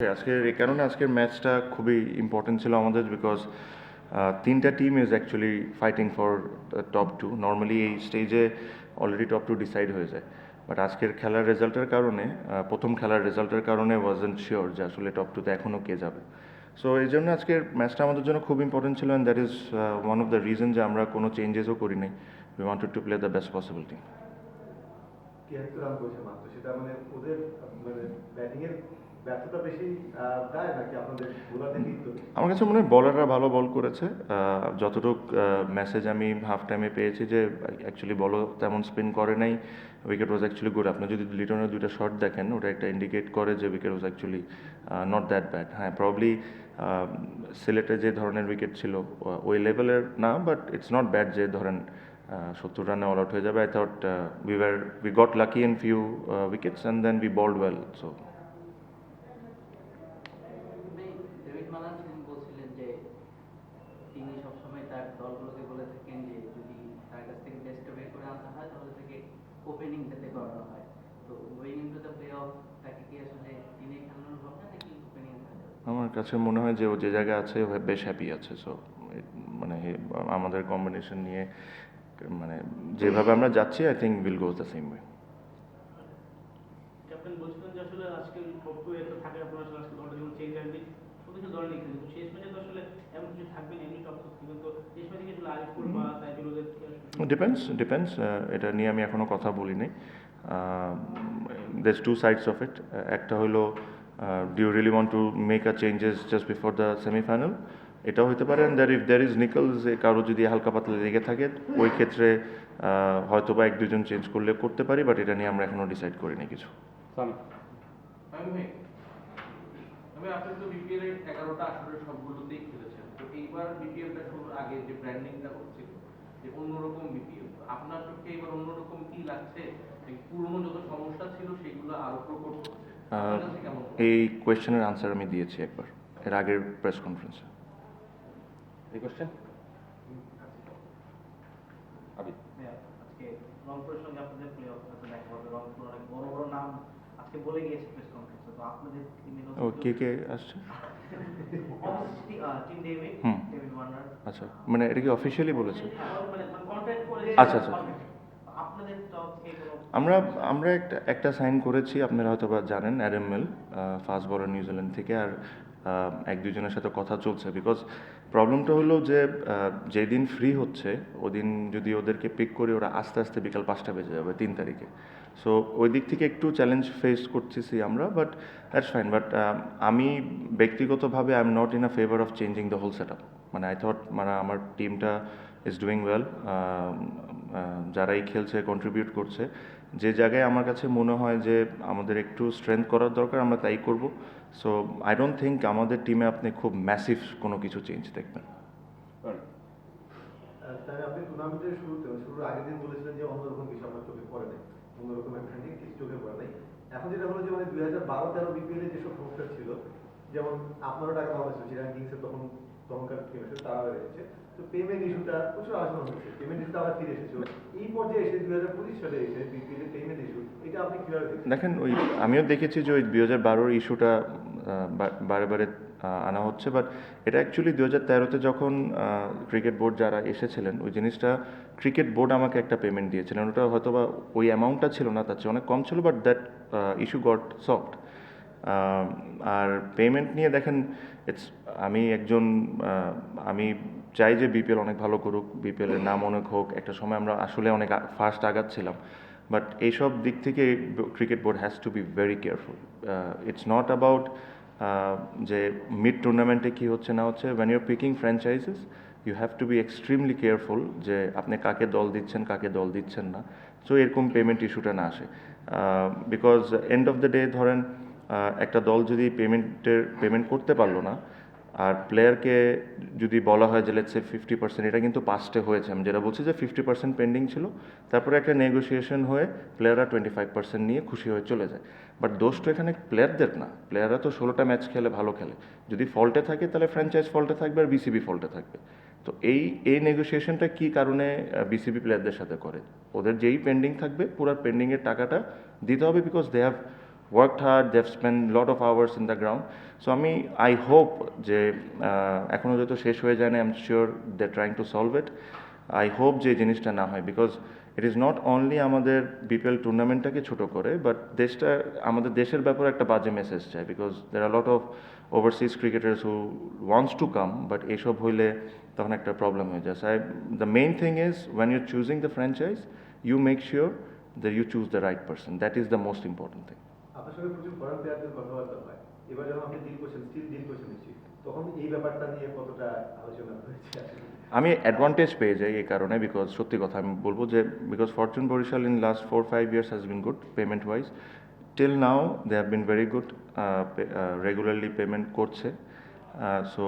আজকের এই কারণে আজকের ম্যাচটা খুবই ইম্পর্টেন্ট ছিল আমাদের বিকজ তিনটা team is actually fighting for top two. Normally এই স্টেজে অলরেডি টপ টু ডিসাইড হয়ে যায়, বাট আজকের খেলার রেজাল্টের কারণে প্রথম খেলার রেজাল্টের কারণে ওয়াজন্ট শিওর যে আসলে টপ টুতে এখনও কে যাবে। সো এই জন্য আজকের ম্যাচটা আমাদের জন্য খুব ইম্পর্টেন্ট ছিল, and that is one of the reason যে আমরা কোনো চেঞ্জেসও করি নাই। We wanted to play the best possible team. ৭৩ run করেছে মাত্র, সেটা মানে ওদের মানে ব্যাটিং এর ব্যর্থতা বেশি দায় নাকি আপনাদের বোলারদের কিন্তু? আমার কাছে মনে হয় বলাররা ভালো বল করেছে। যতটুক মেসেজ আমি হাফ টাইমে পেয়েছি যে অ্যাকচুয়ালি বলও তেমন স্পিন করে নাই, উইকেট ওয়াজ অ্যাকচুয়ালি গুড। আপনি যদি লিটনের দুইটা শট দেখেন, ওটা একটা ইন্ডিকেট করে যে wicket was actually not that bad. হ্যাঁ, প্রবলি সিলেটে যে ধরনের উইকেট ছিল ওই লেভেলের না, বাট ইটস নট ব্যাড যে ধরেন 70 রানে অল আউট হয়ে যাবে। I thought we got lucky in few wickets and then we bowled well. So বলছিলেন যে তিনি সবসময় তার দলগুলোকে বলে থাকেন যে যদি তার কাছ থেকে টেস্টে বের করে আনতে হয় তাহলে তাকে ওপেনিং যাতে করানো হয়। তো going into the play of তাকে কি আসলে তিনি খেলানোর ভাবনা নাকি ওপেনিং? আমার কাছে মনে হয় যে ও যে জায়গায় আছে ও বেশ হ্যাপি আছে। সো মানে আমাদের কম্বিনেশন নিয়ে মানে যেভাবে আমরা যাচ্ছি, I think will go the same way. Captain বলছিলেন যে আসলে আজকে টপ টু একটা থাকে, আপনারা আসলে আজকে দলটা যেমন চেঞ্জ আসবে সবকিছু দলে লিখে কিন্তু শেষ ম্যাচে তো আসলে এমন কিছু থাকবে না, এমনি টপ টু কিন্তু শেষ ম্যাচে কি আসলে আরিফুল বা সাইফুল ওদের ডিপেন্ডস। এটা নিয়ে আমি এখনও কথা বলিনি। There's two sides of it. একটা হলো do you really want to make a changes just before the semifinal, এটাও হতে পারে। And if there is Nicholls, কারো যদি হালকা পাতলা লেগে থাকে ওই ক্ষেত্রে হয়তো বা এক দুজন চেঞ্জ করলে করতে পারি, বাট এটা নিয়ে আমরা এখনও ডিসাইড করিনি কিছু। আপনি তো বিপিএল এর 11টা আসরের সবগুলোতেই খেলেছেন, তো এইবার বিপিএলটা শুরুর আগে যে ব্র্যান্ডিংটা হচ্ছিল যে অন্যরকম বিপিএল, আপনার পক্ষে এবার অন্যরকম কি লাগছে? পুরনো যত সমস্যা ছিল সেগুলো আরো প্রকট হচ্ছে, কেমন? এই কোয়েশ্চেনের আনসার আমি দিয়েছি একবার এর আগের প্রেস কনফারেন্সে। এই কোয়েশ্চেন আজকে রংপুরের সঙ্গে আপনাদের প্লে অফ ম্যাচে দেখা হবে, রংপুর অনেক বড় বড় নাম আজকে বলে গিয়েছে প্রেস কনফারেন্সে, তো আপনাদের টিমে ও কে আসছে? Tim David Warner. আচ্ছা, মানে এটা কি অফিসিয়ালি বলেছে? মানে কন্ট্রাক্ট করে আচ্ছা। আপনাদের টপ কে আমরা আমরা একটা সাইন করেছি, আপনারা হয়তো বা জানেন, অ্যাডাম মিল, ফাস্ট বলার নিউজিল্যান্ড থেকে। আর এক দুজনের সাথে কথা চলছে, বিকজ প্রবলেমটা হলো যে যেদিন ফ্রি হচ্ছে ওদিন যদি ওদেরকে পিক করি, ওরা আস্তে আস্তে বিকাল 5টা বেজে যাবে 3 তারিখে। সো ওই দিক থেকে একটু চ্যালেঞ্জ ফেস করতেছি আমরা, বাট দ্যাটস ফাইন। বাট আমি ব্যক্তিগতভাবে I am not in a favour of changing the whole set up. মানে আই থট মানে আমার টিমটা ইজ ডুইং ওয়েল, যারাই খেলছে কন্ট্রিবিউট করছে। যে জায়গায় আমার কাছে মনে হয় যে আমাদের একটু স্ট্রেংথ করার দরকার, আমরা তাই করব। সো আই ডোন্ট থিঙ্ক আমাদের টিমে আপনি খুব ম্যাসিভ কোনো কিছু চেঞ্জ দেখবেন। তাই আপনি টুর্নামেন্টের শুরুর আগের দিন বলেছিলেন যে অন্যরকম কিছু আপনার চোখে পড়ে নাই, অন্যরকম ব্র্যান্ডিং কিছু চোখে পড়ে নাই। এখন যেটা হলো যে মানে 2012-13 বিপিএল এ যেসব সমস্যা ছিল, যেমন আপনারও টাকা পাওয়া হয়েছিল, চিরাং কিংসের তখনকার টিম এসে তারা বেড়েছে, তো পেমেন্ট ইস্যুটা প্রচুর আলোচনা হচ্ছে, পেমেন্ট ইস্যুটা আবার ফিরে এসেছিল এই পর্যায়ে এসে 2025 সালে এসে বিপিএল এর পেমেন্ট ইস্যু, এটা আপনি কিভাবে দেখছেন? দেখেন, ওই আমিও দেখেছি যে ওই 2012-র ইস্যুটা বারে বারে আনা হচ্ছে, বাট এটা অ্যাকচুয়ালি 2013-তে যখন ক্রিকেট বোর্ড যারা এসেছিলেন, ওই জিনিসটা ক্রিকেট বোর্ড আমাকে একটা পেমেন্ট দিয়েছিলেন। ওটা হয়তো বা ওই অ্যামাউন্টটা ছিল না, তার চেয়ে অনেক কম ছিল, but that issue got solved. আর পেমেন্ট নিয়ে দেখেন, আমি একজন আমি চাই যে বিপিএল অনেক ভালো করুক, বিপিএলের নাম অনেক হোক। একটা সময় আমরা আসলে অনেক ফার্স্ট আগাচ্ছিলাম, বাট এইসব দিক থেকে cricket board has to be very careful. It's not about যে মিড টুর্নামেন্টে কী হচ্ছে না হচ্ছে। When you're picking franchises, you have to be extremely careful যে আপনি কাকে দল দিচ্ছেন, কাকে দল দিচ্ছেন না। সো এরকম পেমেন্ট ইস্যুটা না আসে, because end of the day ধরেন একটা দল যদি পেমেন্ট করতে পারলো না, আর প্লেয়ারকে যদি বলা হয় যে লেটস সে 50%, এটা কিন্তু পাস্টে হয়েছে, আমি যেটা বলছি যে 50% পেন্ডিং ছিল, তারপরে একটা নেগোসিয়েশন হয়ে প্লেয়াররা 25% নিয়ে খুশি হয়ে চলে যায়। বাট দোষ তো এখানে প্লেয়ারদের না, প্লেয়াররা তো 16টা ম্যাচ খেলে ভালো খেলে। যদি ফল্টে থাকে তাহলে ফ্র্যাঞ্চাইজ ফল্টে থাকবে আর বিসিবি ফল্টে থাকবে। তো এই নেগোসিয়েশনটা কী কারণে বিসিবি প্লেয়ারদের সাথে করে, ওদের যেই পেন্ডিং থাকবে পুরো পেন্ডিংয়ের টাকাটা দিতে হবে, because they have worked hard, they've spent a lot of hours in the ground. So I hope যে এখনও যত শেষ হয়ে যায় না, I am sure they trying to solve it. I hope যে এই জিনিসটা না হয়, because it is not only আমাদের বিপিএল টুর্নামেন্টটাকে ছোট করে, বাট আমাদের দেশের ব্যাপারে একটা বাজে মেসেজ চাই, because there are lot of overseas cricketers who wants to come, but এইসব হইলে তখন একটা প্রবলেম হয়ে যায়। The main thing is when you're choosing the franchise, you make sure that you choose the right person, that is the most important thing. আপনার সঙ্গে প্রচুর foreign প্লেয়ারদের কথাবার্তা হয়, এবার যখন আপনি ডিল করছেন, স্টিল ডিল করছেন নিশ্চিত, তখন এই ব্যাপারটা নিয়ে কতটা আলোচনা হয়েছে আসলে? আমি অ্যাডভান্টেজ পেয়ে যাই এই কারণে, বিকজ সত্যি কথা আমি বলবো যে because Fortune Barishal in last 4-5 years has been good payment wise, till now they have been very good, regularly payment করছে। সো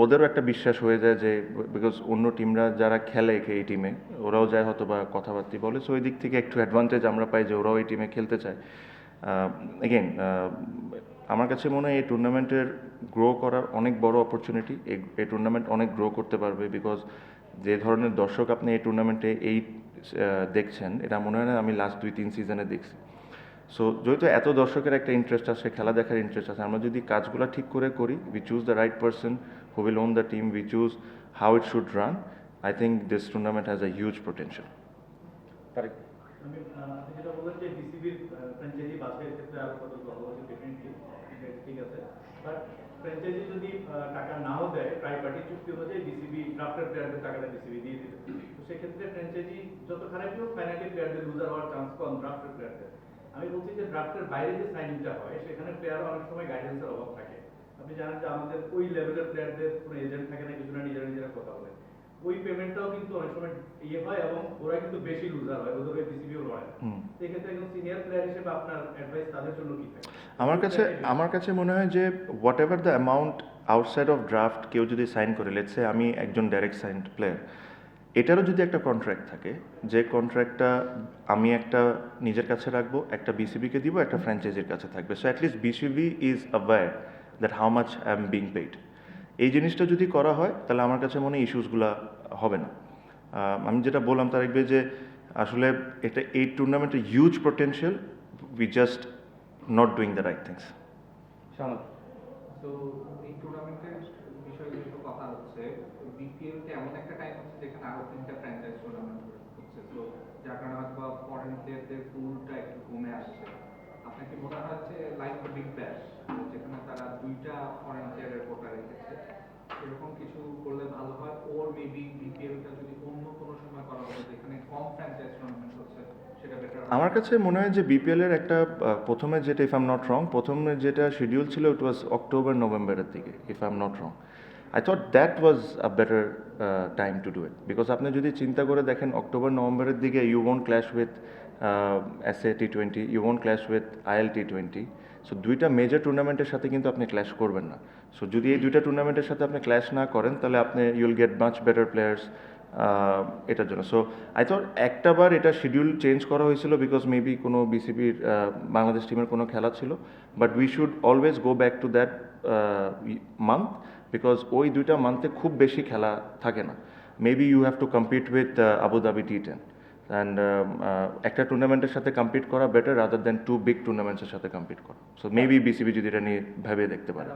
ওদেরও একটা বিশ্বাস হয়ে যায় যে, বিকজ অন্য টিমরা যারা খেলে এই টিমে, ওরাও যায় হয়তো বা কথাবার্তা বলে, সো ওই দিক থেকে একটু অ্যাডভান্টেজ আমরা পাই যে ওরাও এই টিমে খেলতে চায়। এগেইন আমার কাছে মনে হয় এই টুর্নামেন্টের গ্রো করার অনেক বড় অপরচুনিটি, এই টুর্নামেন্ট অনেক গ্রো করতে পারবে, বিকজ যে ধরনের দর্শক আপনি এই টুর্নামেন্টে দেখছেন, এটা মনে হয় না আমি লাস্ট 2-3 সিজনে দেখছি। সো যেহেতু এত দর্শকের একটা ইন্টারেস্ট আছে, খেলা দেখার ইন্টারেস্ট আছে, আমরা যদি কাজগুলো ঠিক করে করি, we choose the right person who will won the team, we choose how it should run, I think this tournament has a huge potential. আপনি যেটা বললেন যে বিসিবির ফ্র্যাঞ্চাইজি বাছাইয়ের ক্ষেত্রে আরো কত অবশ্যই ডেফিনেটলি ঠিক আছে, বাট ফ্র্যাঞ্চাইজি যদি টাকা নাও দেয়, ট্রাই পার্টি চুক্তি অনুযায়ী বিসিবি ড্রাফটের প্লেয়ারদের টাকাটা বিসিবি দিয়ে দিবে, তো সেক্ষেত্রে ফ্র্যাঞ্চাইজি যত খারাপই হোক, ফাইনালি প্লেয়ারদের লুজার হওয়ার চান্স কম ড্রাফটের প্লেয়ারদের। আমি বলছি যে ড্রাফটের বাইরে যে সাইনিংটা হয়, সেখানে প্লেয়ার অনেক সময় গাইডেন্সের অভাব থাকে। আপনি জানেন যে আমাদের ওই লেভেলের প্লেয়ারদের কোনো এজেন্ট থাকে না, কিছুটা নিজেরা কথা বলে, ওই পেমেন্টটাও কিন্তু অনেক সময় হয়, এবং ওরা কিন্তু বেশি লুজার হয়, ওদের ওই বিসিবিও লড়াই। সেক্ষেত্রে একজন সিনিয়র প্লেয়ার হিসেবে আপনার অ্যাডভাইস তাদের জন্য কি থাকে? আমার কাছে মনে হয় যে what ever the amount outside of draft কেউ যদি সাইন করে, লেটসে আমি একজন ডাইরেক্ট সাইন্ড প্লেয়ার, এটারও যদি একটা কন্ট্রাক্ট থাকে, যে কন্ট্রাক্টটা আমি একটা নিজের কাছে রাখবো, একটা বিসিবিকে দিব, একটা ফ্র্যাঞ্চাইজির কাছে থাকবে, so at least BCB is aware that how much I am being paid. এই জিনিসটা যদি করা হয়, তাহলে আমার কাছে মনে হয় ইস্যুসগুলো হবে না। আমি যেটা বললাম তার একবে যে আসলে এই টুর্নামেন্টের huge potential, we just not doing the right things. তো এই টুর্নামেন্টের বিষয়ে যেহেতু কথা হচ্ছে, বিপিএল তে এমন একটা টাইম হচ্ছে যেখানে আরো 3টা ফ্র্যাঞ্চাইজ টুর্নামেন্ট হচ্ছে, তো যার কারণে হয়তো বা ফরেন প্লেয়ারদের পুলটা একটু কমে আসছে। আপনার কি মনে হয় যে লাইক বিগ ব্যাশ, যেখানে তারা 2টা ফরেন প্লেয়ারের কোটা রেখেছে, এরকম কিছু করলে ভালো হয়? ওর মেবি বিপিএলটা যদি অন্য কোনো সময় করা হয়, যেখানে কম ফ্র্যাঞ্চাইজ টুর্নামেন্ট হচ্ছে, সেটা বেটার? আমার কাছে মনে হয় যে বিপিএলের একটা প্রথমে যেটা, if I am not wrong, প্রথমে যেটা শিডিউল ছিল, ইট ওয়াজ অক্টোবর নভেম্বরের দিকে, if I am not wrong. I thought that was a better time to do it, because আপনি যদি চিন্তা করে দেখেন, অক্টোবর নভেম্বরের দিকে you won't clash with SA T20, you won't clash with IL T20, so 2টা মেজর টুর্নামেন্টের সাথে কিন্তু আপনি ক্ল্যাশ করবেন না। সো যদি এই 2টা টুর্নামেন্টের সাথে আপনি ক্ল্যাশ না করেন, তাহলে আপনি ইউল গেট মাচ বেটার প্লেয়ার্স এটার জন্য। সো আই থট একটাবার এটা শিডিউল চেঞ্জ করা হয়েছিল, বিকজ মেবি কোনো বিসিবির বাংলাদেশ টিমের কোনো খেলা ছিল, but we should always go back to that month, because ওই 2টা মান্থে খুব বেশি খেলা থাকে না। Maybe you have to compete with Abu Dhabi T ten, and একটা টুর্নামেন্টের সাথে কম্পিট করা বেটার রাদার দেন 2 বিগ টুর্নামেন্টসের সাথে কম্পিট করা। সো মেবি বিসিবি যদি এটা নিয়ে ভেবে দেখতে পারে।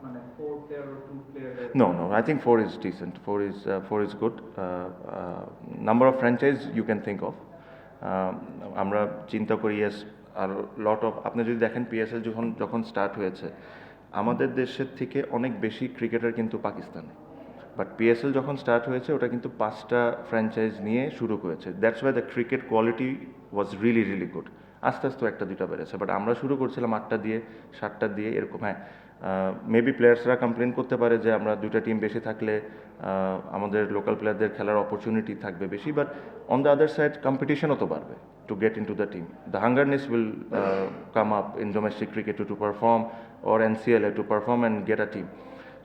মানে 4 প্লেয়ার ও 2 player? No, I think 4 is decent. 4 is good. Number of franchise you can think of. আমরা চিন্তা করি, yes, আর লট অফ, আপনি যদি দেখেন পিএসএল যখন স্টার্ট হয়েছে, আমাদের দেশের থেকে অনেক বেশি ক্রিকেটার কিন্তু পাকিস্তানে, বাট পিএসএল যখন স্টার্ট হয়েছে, ওটা কিন্তু 5টা ফ্র্যাঞ্চাইজ নিয়ে শুরু করেছে। That's why the cricket quality was really good. আস্তে আস্তে 1-2টা বেড়েছে, বাট আমরা শুরু করছিলাম 8টা দিয়ে, 7টা দিয়ে, এরকম। হ্যাঁ, মেবি প্লেয়ার্সরা কমপ্লেন করতে পারে যে আমরা 2টা টিম বেশি থাকলে আমাদের লোকাল প্লেয়ারদের খেলার অপরচুনিটি থাকবে বেশি, but on the other side কম্পিটিশনও তো বাড়বে to get into the team. The hungerness will come up in domestic cricket to perform, or NCLA to perform and get a team.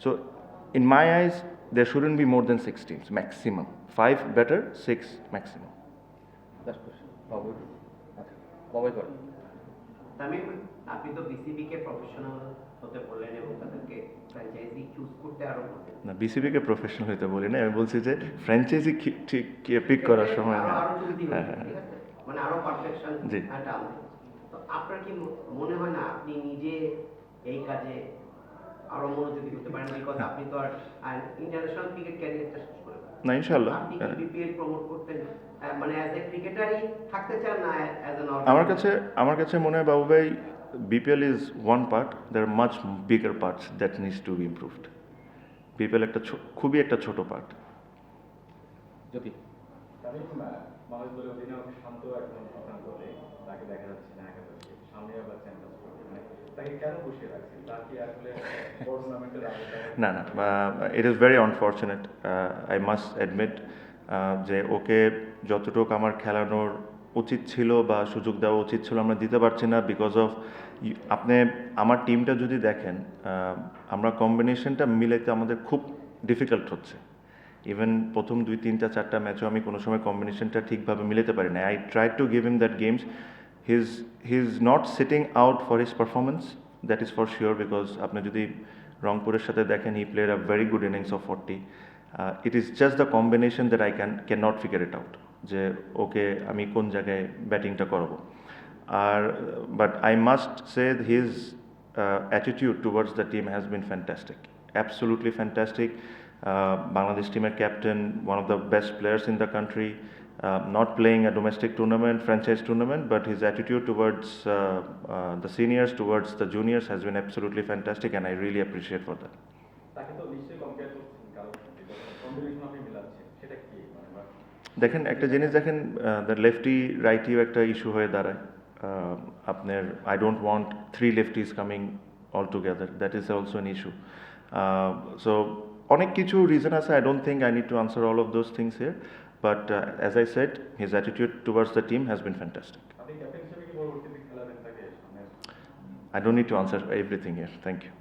So in my eyes, there shouldn't be more than 6 teams maximum. 5 better, 6 maximum. Last question. Bobby Gordon. Tamim, আপনি তো বিসিবিকে professional হতে বললেন এবং তাদেরকে franchise choose করতে আরো বললেন। না, বিসিবিকে প্রফেশনাল হইতে বলি না, আমি বলছি যে ফ্র্যাঞ্চাইজি ঠিক পিক করার সময়। আরো চুক্তি হচ্ছে, ঠিক আছে, মানে আরো পারফেকশন জি। টানতে। তো আপনার কি মনে হয় না আপনি নিজে এই কাজে আরো মনোযোগী হতে পারেন, বিকজ আপনি তো আর ইন্টারন্যাশনাল ক্রিকেট ক্যারিয়ারটা শেষ করে না ইনশাল্লাহ আপনি কি বিপিএল প্রমোট করতেন, মানে অ্যাজ এ ক্রিকেটারই থাকতে চান না অ্যাজ এন আমার কাছে মনে হয় বাবু ভাই BPL is one part, there much bigger parts that needs to be improved. BPL একটা খুবই একটা ছোট পার্ট। যদি আমি বাংলাদেশ দলের অধিনায়ক শান্ত এখন অক্লান্ত হলে তাকে দেখা যাচ্ছে না একাদশে, সামনে আবার চ্যাম্পিয়ন্স ট্রফি, মানে তাকে কেন বসিয়ে রাখছেন? তার কি আসলে বড় টুর্নামেন্টের না না, it is very unfortunate, I must admit যে ওকে যতটুকু আমার খেলানোর উচিত ছিল বা সুযোগ দেওয়া উচিত ছিল আমরা দিতে পারছি না, বিকজ অফ আপনি আমার টিমটা যদি দেখেন, আমরা কম্বিনেশনটা মিলাইতে আমাদের খুব ডিফিকাল্ট হচ্ছে। ইভেন প্রথম 2-3-4টা ম্যাচও আমি কোনো সময় কম্বিনেশনটা ঠিকভাবে মিলাতে পারি না। I try to give him that games, he is not sitting out for his performance, that is for sure, because আপনি যদি রংপুরের সাথে দেখেন he played a very good innings of 40। It is just the combination that I can not figure it out, যে okay আমি কোন জায়গায় ব্যাটিংটা করাবো। আর but I must say his attitude towards the team has been fantastic, absolutely fantastic. Bangladesh teamer captain, one of the best players in the country, not playing a domestic tournament, franchise tournament, but his attitude towards the seniors, towards the juniors has been absolutely fantastic, and I really appreciate for that. তাকে তো নিশ্চয়ই compare করছেন কারণ combination আপনি মিলাচ্ছেন, সেটা কি মানে দেখেন একটা জিনিস দেখেন, দ্য লেফটি রাইটিও একটা ইস্যু হয়ে দাঁড়ায়। আপনার I don't want 3 lefties coming all together, that is also an issue. So অনেক কিছু রিজন আছে, I don't think I need to answer all of those things here, but as I said his attitude towards the team has been fantastic. আপনি captain হিসেবে কি পরবর্তীতে খেলাবেন তাকে সামনে? I don't need to answer everything here. Thank you.